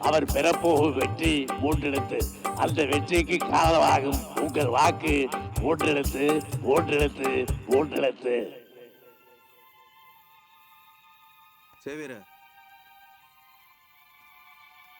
அவர் பெறப்போகும் வெற்றி 3 எழுத்து. அந்த வெற்றிக்கு காரணமாகும் உங்கள் வாக்கு 3 எழுத்து, 3 எழுத்து, 3 எழுத்து. சேவியர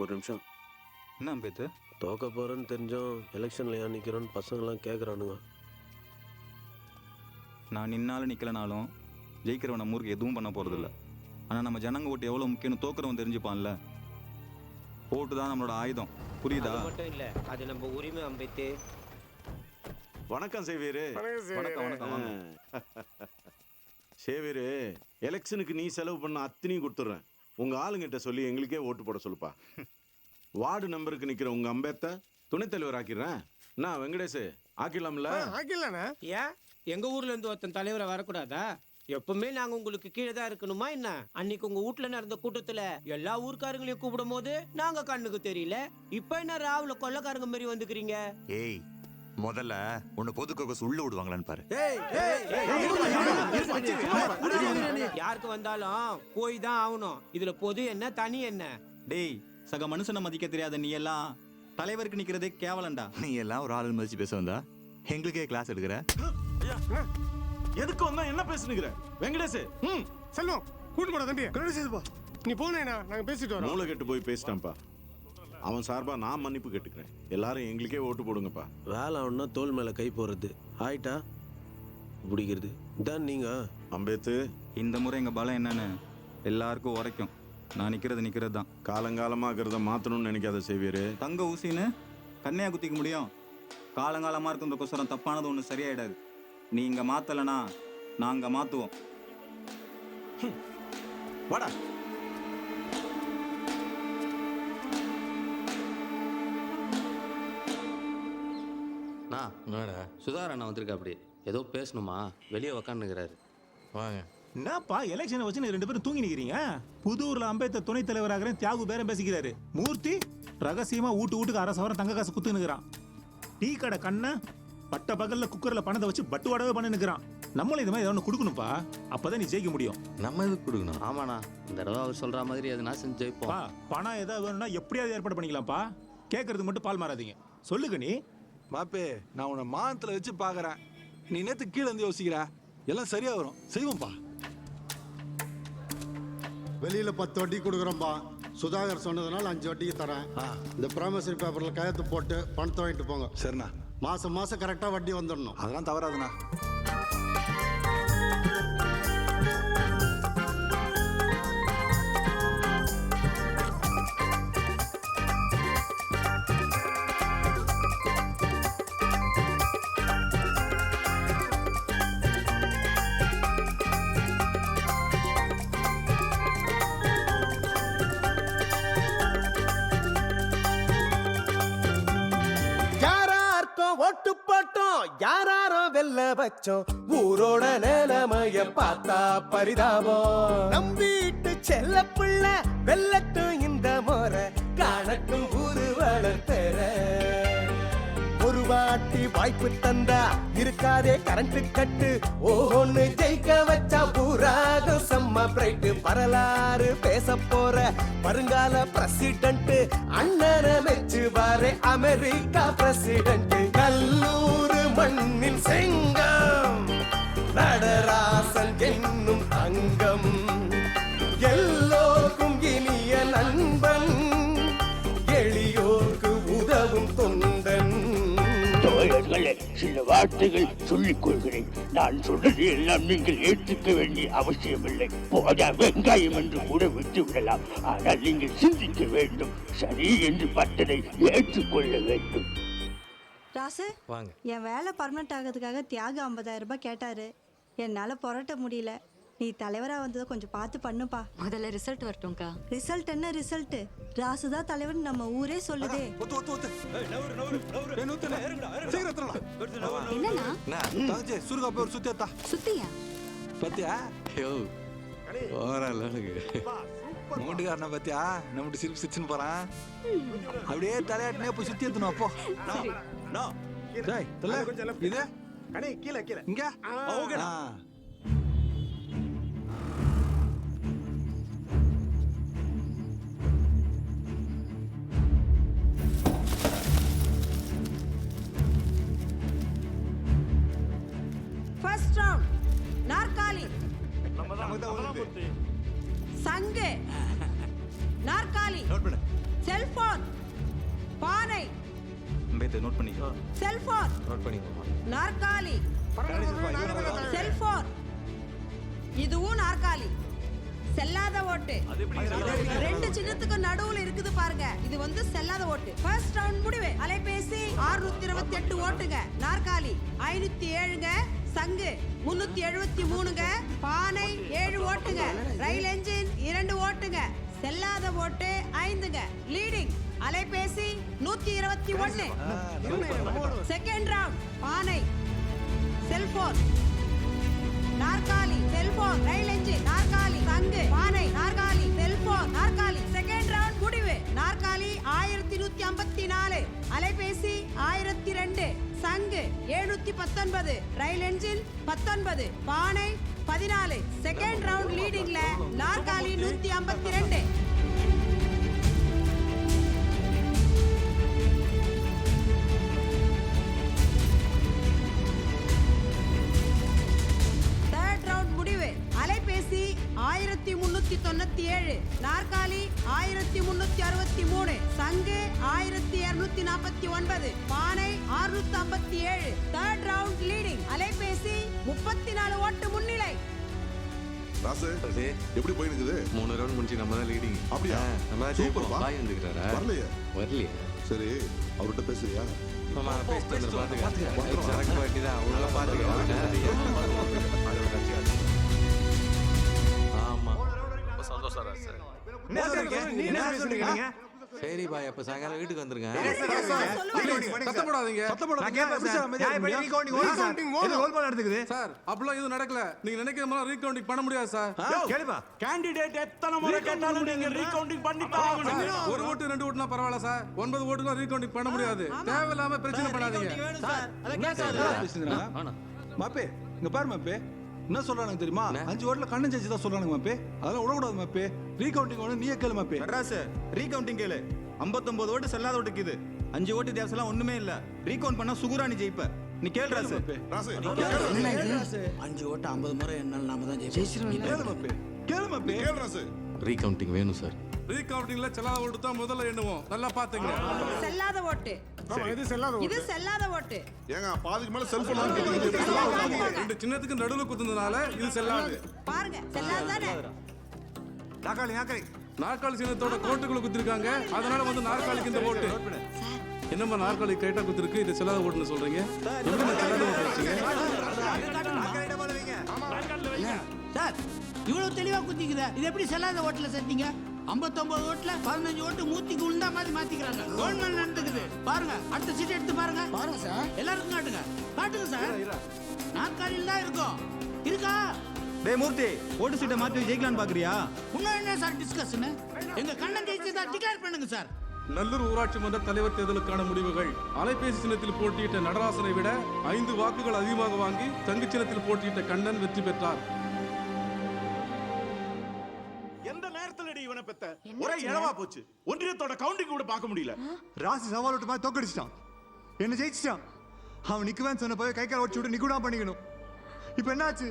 ஒரு நிமிஷம். என்ன அம்பேத்து? தோக்க போறேன்னு தெரிஞ்சோம் எலெக்ஷன்ல ஏன் நிக்கிறோன்னு பசங்களாம் கேட்குறானுங்க. நான் நின்னாலும் நிற்கலனாலும் ஜெயிக்கிறவன் நம்ம ஊருக்கு எதுவும் பண்ண போகிறதில்ல. ஆனால் நம்ம ஜனங்க ஓட்டு எவ்வளோ முக்கியம்னு தோக்குறவன் தெரிஞ்சுப்பான்ல. ஓட்டு தான் நம்மளோட ஆயுதம், புரியுதா? மட்டும் இல்லை, அது நம்ம உரிமை அம்பேத்து. வணக்கம் சேவியரு. வணக்கம் வணக்கம். சேவியரு, எலெக்ஷனுக்கு நீ செலவு பண்ண அத்தனையும் கொடுத்துட்றேன். உங்க ஆளுங்கிட்ட சொல்லி எங்களுக்கே ஓட்டு போட சொல்லுப்பா. வார்டு நம்பருக்கு நிக்கிற உங்க அம்பேத்தை துணைத் தலைவர் ஆக்கிடுறேன். என்ன வெங்கடேஷ், ஆக்கிடலாம்ல? ஆக்கிடலாண்ணா. ஏன் எங்க ஊர்ல இருந்து ஒருத்தன் தலைவரை வரக்கூடாதா? எப்பவுமே நாங்க உங்களுக்கு கீழே தான் இருக்கணுமா என்ன? அன்னைக்கு உங்க வீட்டுல நடந்த கூட்டத்துல எல்லா ஊர்க்காரங்களையும் கூப்பிடும் போது நாங்க கண்ணுக்கு தெரியல. இப்ப என்ன ராவுல கொள்ளக்காரங்க மாதிரி வந்துக்கிறீங்க? ஏய், முதல்ல உன்னை பொதுக்கோக்கஸ் உள்ள விடுவாங்களான்னு பாரு. யாருக்கு வந்தாலும் போய் தான் ஆகணும். இதுல பொது என்ன தனி என்ன? டேய், சக மனுஷனை மதிக்க தெரியாத நீ எல்லாம் தலைவருக்கு நிற்கிறதே கேவலண்டா. நீ எல்லாம் ஒரு ஆளு மதிச்சு பேச வந்தா எங்களுக்கே கிளாஸ் எடுக்கிற. எதுக்கு வந்தா என்ன பேசுனுங்கிற வெங்கடேஷ்? செல்வம் கூட்டு போட தம்பி. நீ போனேண்ணா, நாங்க பேசிட்டு வரோம். மூளை கெட்டு போய் பேசிட்டான்ப்பா. அவன் சார்பா நான் மன்னிப்பு கேட்டுக்கிறேன். எல்லாரும் எங்களுக்கே ஓட்டு போடுங்கப்பா. வேலை ஆகணும்னா தோல் மேலே கை போடுறது, ஆயிட்டா பிடிக்கிறது தான் நீங்க. அம்பேத்து, இந்த முறை எங்கள் பலம் என்னன்னு எல்லாருக்கும் உரைக்கும். நான் நிற்கிறது தான். காலங்காலமாகிறத மாற்றணும்னு நினைக்காத சேவியரு. தங்க ஊசின்னு கண்ணையா குத்திக்க முடியும்? காலங்காலமாக இருக்கிறதுக்கோசரம் தப்பானது ஒன்று சரியாயிடாது. நீ இங்கே மாற்றலைன்னா நாங்கள் மாற்றுவோம். வாடா. என்னடா சுதாகர் அண்ணா வந்திருக்கா? அப்படி ஏதோ பேசணுமா? வெளியே உக்காந்துக்கிறாரு. வாங்க. என்னப்பா எலெக்ஷனை வச்சு 2 பேரும் தூங்கி நிக்கிறீங்க? புதூர்ல அம்பேத்கர் துணைத் தலைவராக தியாகு பேரம் பேசிக்கிறாரு. மூர்த்தி ரகசியமா வீட்டுக்கு அரசு வரம் தங்க காசு குத்து நிற்கிறான். டீ கடை கண்ணை பட்ட பகல்ல குக்கர்ல பணத்தை வச்சு பட்டுவாடவே பண்ணி நிற்கிறான். நம்மளும் இது மாதிரி ஏதாவது கொடுக்கணும்ப்பா, அப்பதான் நீ ஜெயிக்க முடியும். நம்ம எதுக்கு கொடுக்கணும்? ஆமாண்ணா, இந்த தடவை அவர் சொல்ற மாதிரி எதுனா செஞ்சு ஜெயிப்போம். பணம் ஏதாவது வேணும்னா எப்படியாவது ஏற்பாடு பண்ணிக்கலாம்ப்பா. கேட்கறதுக்கு மட்டும் பால் மாறாதீங்க. சொல்லுங்க நீ. மாப்பே, நான் உன்னை மானத்துல வச்சு பாக்குறேன். நீ நேத்து கீழே இருந்து யோசிக்கிற, எல்லாம் சரியா வரும். செய்வோம்பா. வெளியில 10 வட்டி கொடுக்குறோம்பா. சுதாகர் சொன்னதுனால 5 வட்டிக்கு தரேன். இந்த ப்ராமிசரி பேப்பர்ல கையெழுத்து போட்டு பணத்தை வாங்கிட்டு போங்க. சரிண்ணா. மாசம் கரெக்டா வட்டி வந்துடணும். அதெல்லாம் தவறாதுண்ணா. ஓட்டு போட்டோம், யாராரோ வெல்ல வச்சோம். ஊரோட நிலைமைய பார்த்தா பரிதாபம். நம் வீட்டு செல்ல பிள்ளை வெல்லட்டும் இந்த முறை, காணட்டும் ஊரு வளர்த்தர. ஒரு வாட்டி வாய்ப்பு தந்தா இருக்காதே கரண்ட் கட்டு. ஓஹோன்னு ஜெயிக்க வச்சா பூராக செம்ம பிரைட்டு. வரலாறு பேச போற வருங்கால பிரசிடென்ட் அண்ணனை மெச்சு வாரே அமெரிக்கா பிரசிடென்ட். கல்லூர் மண்ணின் செங்கம் நடராசன் என்னும் அங்கம். எல்லோருக்கும் இனிய நண்பன், எளியோர்க்கு உதவும் தொண்டன். சில வார்த்தைகள் சொல்லிக் கொள்கிறேன். நான் சொல்றது எல்லாம் நீங்கள் ஏற்றுக்க வேண்டிய அவசியமில்லை. போதா வெங்காயம் என்று கூட விட்டு விடலாம். ஆனால் நீங்கள் சிந்திக்க வேண்டும். சரி என்று பட்டதை ஏற்றுக்கொள்ள வேண்டும். ராசு, என் வேலை பர்மனெண்ட் ஆகிறதுக்காக தியாகு 50,000 ரூபாய் கேட்டாரு. என்னால புரட்ட முடியல. நீ தலைவரா வந்ததை கொஞ்சம் பார்த்து பண்ணுப்பா. முதல்ல ரிசல்ட் வரட்டும்க்கா. ரிசல்ட் என்ன ரிசல்ட்? ராசுதான் தலைவர் நம்ம ஊரே சொல்லுதே. என்னன்னா சுருகா போய் ஒரு சுத்தியா சுத்தியா பத்தியா? மூட்டுக்காரன பத்தியா? நம்ம சிரிப்பு சிரிச்சுன்னு போறான். அப்படியே தலையாட்டினே போய் சுத்தி எடுத்துணும். அப்போ இது கீழே இங்க சங்கு, நாற்காலி, நோட் பண்ணு. செல்போன், பானை, அம்பேத்கர் நோட் பண்ணிக்கோ. செல்போன், நோட் பண்ணிக்கோமா. நாற்காலி, செல்போன், இதுவும் நாற்காலி. செல்லாத ஓட்டு. 2 சின்னத்துக்கு நடுவுல இருக்குது பாருங்க, இது வந்து செல்லாத ஓட்டு. ஃபர்ஸ்ட் ரவுண்ட் முடிவு. அலைபேசி 628 ஓட்டுங்க. நாற்காலி 507ங்க. சங்கு 373ங்க. பானை 7 ஓட்டுங்க. ரயில் என்ஜின் 2 ஓட்டுங்க. செல்லாத ஓட்டு 5ங்க. லீடிங் அலைபேசி 121. செகண்ட் ரவுண்ட் பானை, செல்போன், நாற்காலி, செல்போன், ரயில் என்ஜின், நாற்காலி, சங்கு, பானை, நாற்காலி, செல்போன், நாற்காலி. செகண்ட் ரவுண்ட் முடிவு. நாற்காலி 1154, அலைபேசி 1002, சங்கு 719, ரயில் என்ஜின் 19, பானை 14. செகண்ட் ரவுண்ட் லீடிங்ல நாற்காலி 152. அலைபேசி 1397, நாற்காலி 1363, சங்கு 1249, பானை 657. தேர்ட் ரவுண்ட் லீடிங் அலைபேசி 34 ஓட்டு முன்னிலை. ராசு எப்படி போயிருக்குது? 3 ரவுண்ட் முடிச்சு நம்ம தான் லீடிங். அப்படியா? நம்ம சூப்பர் பா. பாய் வந்துக்கிறாரா? வரலையே. சரி, அவர்கிட்ட பேசுறியா? பேசிட்டு வந்து பாத்துக்க. சரக்கு பாட்டி தான் உள்ள பாத்துக்க. ஆமா, சந்தோஷம் ராசு. சரி பாய், அப்ப சாயங்காலம் வீட்டுக்கு வந்துருங்க. சார் அப்படிலாம் எதுவும் நடக்கல. நீங்க நினைக்கிற மாதிரி ரீகவுண்டிங் பண்ண முடியாது சார். கேண்டிடேட் எத்தனை முறை கேட்டாலும் நீங்க ரீகவுண்டிங் பண்ணி தான் ஒரு ஓட்டு 2 ஓட்டுனா பரவாயில்ல சார். 9 ஓட்டுலாம் ரீகவுண்டிங் பண்ண முடியாது. தேவையில்லாம பிரச்சனை பண்ணாதீங்க. மாப்பே இங்க பாரு மாப்பே, என்ன சொல்றானுங்க தெரியுமா? 5 ஓட்டுல கண்ணன் ஜெயிச்சு தான் சொல்றானுங்க மாப்பே. அதெல்லாம் விடக்கூடாது மாப்பே. ரீகவுண்டிங் ஒன்று நீயே கேளு மாப்பே. ராசு ரீகவுண்டிங் கேளு. 59 ஓட்டு செல்லாத ஓட்டுக்கு இது. 5 ஓட்டு தேவசெல்லாம் ஒண்ணுமே இல்ல. ரீகவுண்ட் பண்ணா சுகுராணி ஜெயிப்ப. நீ கேளு ராசு. 5 ஓட்டு 50 முறை என்னால நாம தான் ஜெயிச்சிரோம். கேளு மாப்பே, கேளு மாப்பே. ரீகவுண்டிங் வேணும் சார். ரீகவுண்டிங்ல செல்லாத ஓட்டு தான் முதல்ல எண்ணுவோம். நல்லா பாத்துங்க. செல்லாத ஓட்டு. இது செல்லாத ஓட்டு. ஏங்க பாதிக்கு மேல செல்போன் ஆன் கேட்டீங்க. 2 சின்னத்துக்கு நடுவுல குத்துனதால இது செல்லாது. பாருங்க, செல்லாதானே. நாற்காலி சின்னத்தோட கோட்டுக்குள்ள குத்திருக்காங்க. அதனால வந்து நாற்காலிக்கு இந்த ஓட்டு. என்னம்மா நாற்காலி கைட்டா குத்திருக்கு, இது செல்லாத ஓட்டுன்னு சொல்றீங்க? எப்படி செல்லாத ஓட்டு வச்சீங்க? சார் இவ்வளவு தெளிவா குத்திக்குதா, இது எப்படி செல்லாத ஓட்டுல சேர்த்தீங்க? 59 ஓட்டுல 15 ஓட்டு மூத்திக்கு உண்டா மாதிரி மாத்திக்கிறாங்க. கவர்மெண்ட் நடந்துக்குது பாருங்க. அடுத்த சீட் எடுத்து பாருங்க. பாருங்க சார், எல்லாருக்கும் காட்டுங்க. காட்டுங்க சார். நாற்காலியில் தான் இருக்கும். இருக்கா? டேய் மூர்த்தி, ஓட்டு சீட்டை மாத்தி ஜெயிக்கலான்னு பாக்குறியா? இன்னும் என்ன சார் டிஸ்கஷன்? எங்க கண்ணன் ஜெயிச்சதா டிக்ளேர் பண்ணுங்க சார். நல்லூர் ஊராட்சி மன்ற தலைவர் தேர்தலுக்கான முடிவுகள். அலைபேசி சின்னத்தில் போட்டியிட்ட நடராசனை விட 5 வாக்குகள் அதிகமாக வாங்கி தங்கு சின்னத்தில் போட்டியிட்ட கண்ணன் வெற்றி பெற்றார். எந்த நேரத்துல இவனை பெத்த ஒரே இழவா போச்சு. ஒன்றியத்தோட கவுண்டிங் கூட பார்க்க முடியல. ராசி சவால் விட்டு மாதிரி தோக்கடிச்சிட்டான், என்ன ஜெயிச்சிட்டான். அவன் நிக்குவேன்னு சொன்ன போய் கை கால் ஓடிச்சு விட்டு நிக்கூடா பண்ணிக்கணும். இப்ப என்னாச்சு?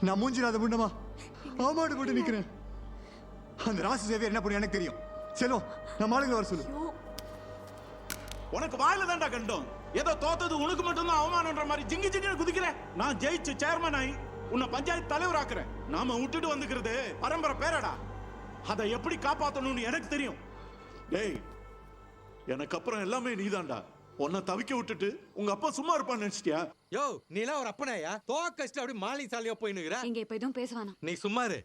நான் மூஞ்சிடாத முன்னமா அவமாட்டு போட்டு நிக்கிறேன். அந்த ராசி சேவை என்ன பண்ணி எனக்கு தெரியும். செல்லும் நம்ம ஆளுங்களை வர சொல்லு. உனக்கு வாயில தான்டா கண்டோம். ஏதோ தோத்தது உனக்கு மட்டும் தான் அவமானன்ற மாதிரி ஜிங்கி ஜிங்கி குதிக்கிறேன். நான் ஜெயிச்சு சேர்மன் ஆகி உன்னை பஞ்சாயத்து தலைவர் ஆக்குறேன். நாம விட்டுட்டு வந்துக்கிறது பரம்பரை பேரடா. அதை எப்படி காப்பாத்தணும்னு எனக்கு தெரியும். டேய், எனக்கு அப்புறம் எல்லாமே நீதான்டா. உன்னை தவிக்க விட்டுட்டு உங்க அப்பா சும்மா இருப்பான்னு நினைச்சிட்டியா? யோ, நீ எல்லாம் ஒரு அப்பனையா? தோக்கஸ்ட் அப்படி மாலி சாலியா போயினுக்குற. இங்க இப்ப எதுவும் பேசுவானா? நீ சும்மாரு.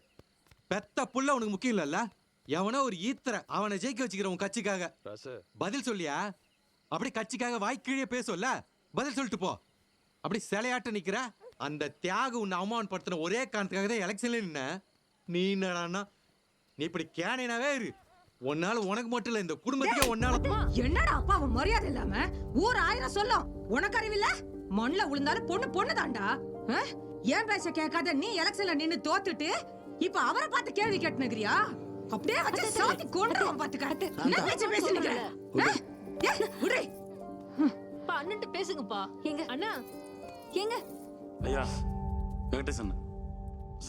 பெத்த புள்ள உனக்கு முக்கியம் இல்லல்ல. எவனோ ஒரு ஈத்தர அவனை ஜெயிக்க வச்சுக்கிற உன் கட்சிக்காக பதில் சொல்லியா? அப்படி கட்சிக்காக வாய்க்கீழே பேசும்ல, பதில் சொல்லிட்டு போ. அப்படி சிலையாட்ட நிக்கிற அந்த தியாக உன்னை அவமானப்படுத்தின ஒரே காரணத்துக்காக தான் எலெக்ஷன்ல நின்ன. நீ என்னடான்னா நீ இப்படி கேனைனாவே இரு. உன்னால உனக்கு மட்டும் இல்ல, இந்த குடும்பத்துக்கே உன்னால. என்னடா அப்பா அவன் மரியாதை இல்லாம ஊர் 1000 சொல்லும். உனக்கு அறிவில்ல? மண்ணுல விழுந்தாலும் பொண்ணு பொண்ணுதான்டா. ஏன் பேச கேட்காத நீ எலெக்ஷன்ல நின்னு தோத்துட்டு இப்ப அவரை பார்த்து கேள்வி கேட்டுனுக்கிறியா? அப்படியே வச்சு சாத்தி கொண்டுறவன் பார்த்து காட்டு. என்ன பேச்சு பேசுனீங்க? விடு. அண்ணன்ட்ட பேசுங்கப்பா. எங்க அண்ணா? எங்க? ஐயா வெங்கடேசன்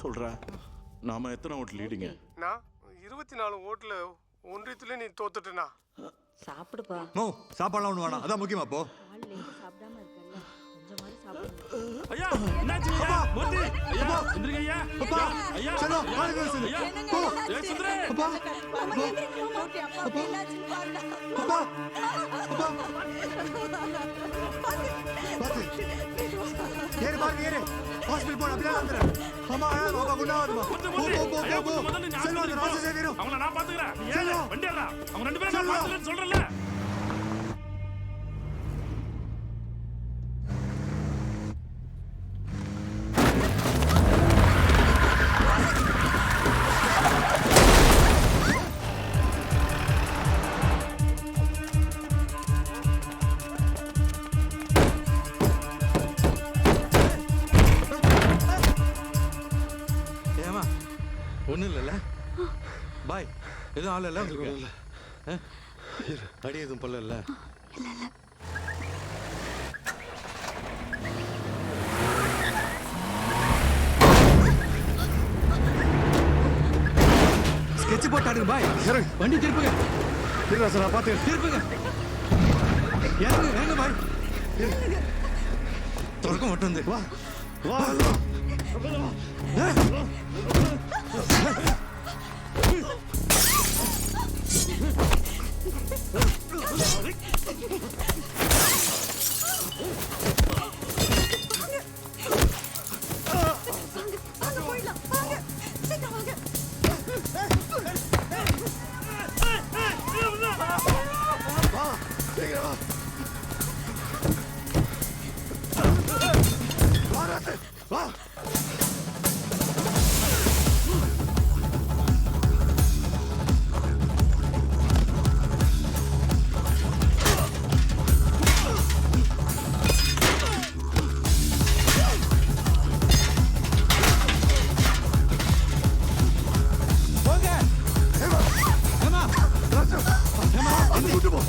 சொல்ற. நாம எத்தனை ஓட்டு லீடிங்க? நான் 24 ஓட்டுல ஒன்றியத்துல நீ தோத்துட்டனா. சாப்பிடுப்பா. நோ சாப்பாடுலாம் ஒண்ணு வேணாம், அதான் முக்கியமா போ. சாப்பிடாம இருக்கல்ல, கொஞ்சமாவது சாப்பிடு. ஐயா என்னாச்சு ஐயா? மூர்த்தி ஐயா எந்திரிங்க ஐயா. அப்பா ஐயா சலோ வாங்க சொல்லு. போ ஏய் சுந்தரே. அப்பா அப்பா அப்பா அப்பா பாத்து ஏறு பாருங்க ஏறு. ஹாஸ்பிடல் போன அப்படியே வந்துரு. அம்மா பாப்பா குண்டாவதுமா. போ செல்வா ராச சேவிரும். அவங்கள நான் பாத்துக்கறேன். நீ ஏறு வண்டி ஏறா. அவங்க ரெண்டு பேரும் நான் பாத்துக்கறேன்னு சொல்றேன்ல. ஏமா ஒன்றும் இல்லைல்ல பாய் எதுவும் ஆள் இல்லை உங்களுக்கு அடி எதுவும் பல்ல இல்லை ஸ்கெட்ச் போட்டாடுங்க பாய் வண்டி திருப்புங்க சார் பார்த்து திருப்புங்க இறங்க பாய் தொடக்கம் மட்டும் வந்து வா வா ஏமா கூட்டு போ